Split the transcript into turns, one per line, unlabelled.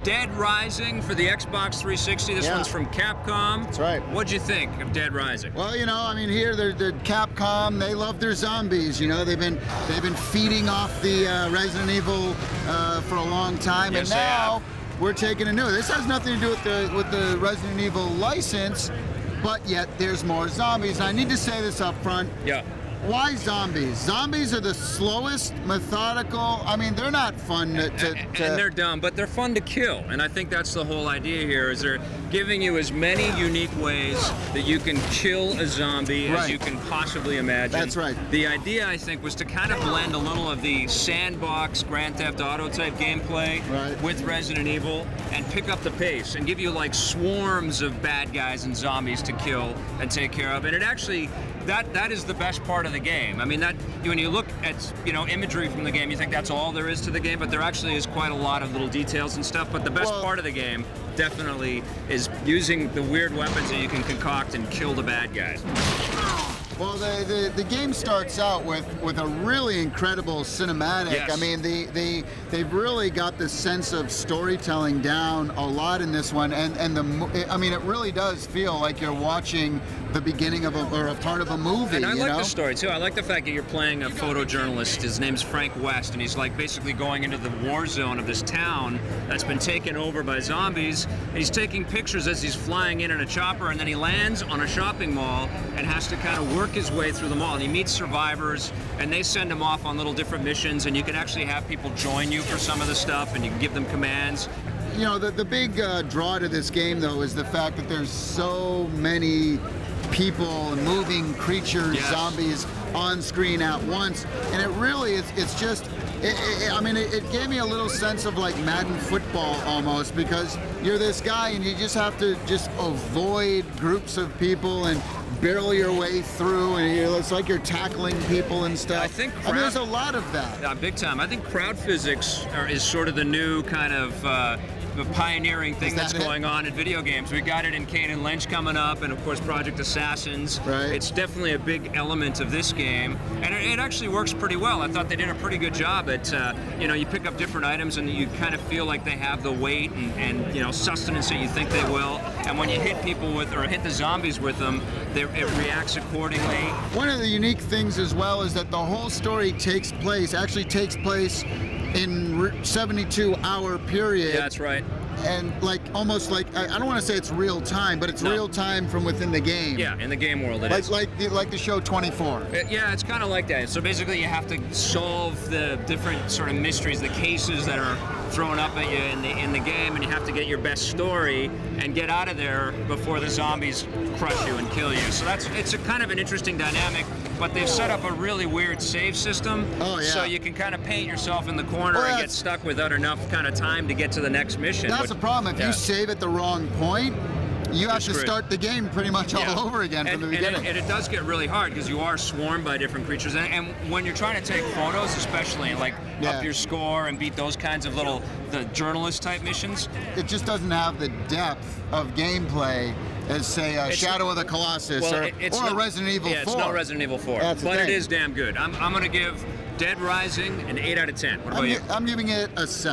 Dead Rising for the Xbox 360. This one's from Capcom.
That's right.
What'd you think of Dead Rising?
Well, you know, I mean, here they're Capcom. They love their zombies. You know, they've been feeding off the Resident Evil for a long time,
Yes,
and now we're taking a new. This has nothing to do with the Resident Evil license, but yet there's more zombies. And I need to say this up front.
Yeah.
Why zombies? Zombies are the slowest, methodical. I mean, they're not fun to
and they're dumb, but they're fun to kill. And I think that's the whole idea here, is they're giving you as many unique ways that you can kill a zombie as you can possibly imagine.
That's right.
The idea, I think, was to kind of blend a little of the sandbox Grand Theft Auto type gameplay with Resident Evil and pick up the pace and give you like swarms of bad guys and zombies to kill and take care of. And it actually, that is the best part of the game. I mean, that when you look at imagery from the game, you think that's all there is to the game, but there actually is quite a lot of little details and stuff. But the best part of the game definitely is using the weird weapons that you can concoct and kill the bad guys.
Well, the game starts out with a really incredible cinematic.
Yes.
I mean, they've really got the sense of storytelling down a lot in this one, and I mean, it really does feel like you're watching the beginning of a part of a movie.
And I like the story too. I like the fact that you're playing a photojournalist. His name's Frank West, and he's like basically going into the war zone of this town that's been taken over by zombies. And he's taking pictures as he's flying in a chopper, and then he lands on a shopping mall and has to kind of work his way through the mall. And he meets survivors, and they send him off on little different missions, and you can actually have people join you for some of the stuff, and you can give them commands.
You know, the big draw to this game, though, is the fact that there's so many people and moving creatures, zombies on screen at once, and it really it's just I mean, it gave me a little sense of like Madden football almost, because you're this guy and you just have to just avoid groups of people and barrel your way through, and it's like you're tackling people and stuff. I mean, there's a lot of that.
Big time. I think crowd physics is sort of the new kind of the pioneering thing that's going on in video games. We got it in Kane and Lynch coming up, and of course Project Assassins. It's definitely a big element of this game, and it actually works pretty well. I thought they did a pretty good job at, you pick up different items and you kind of feel like they have the weight and sustenance that you think they will, and when you hit people with, or hit the zombies with them, it reacts accordingly.
One of the unique things as well is that the whole story actually takes place in 72-hour period.
Yeah, that's right.
And almost like, I don't want to say it's real time, but it's real time from within the game.
Yeah, in the game world it is.
Like the show 24.
Yeah, it's kind of like that. So basically you have to solve the different sort of mysteries, the cases that are thrown up at you in the game, and you have to get your best story and get out of there before the zombies crush you and kill you. So it's a kind of an interesting dynamic, but they've set up a really weird save system. So you can kind of paint yourself in the corner and get stuck without enough kind of time to get to the next mission.
That's the problem. If you save at the wrong point, you have to start the game pretty much all over again from the beginning.
And it does get really hard because you are swarmed by different creatures. And when you're trying to take photos, especially, like up your score and beat those kinds of the journalist type missions.
It just doesn't have the depth of gameplay as, say, Shadow of the Colossus or a Resident Evil 4.
Yeah, it's not Resident Evil 4. But it is damn good. I'm going to give Dead Rising an 8 out of 10. What about you?
I'm giving it a 7.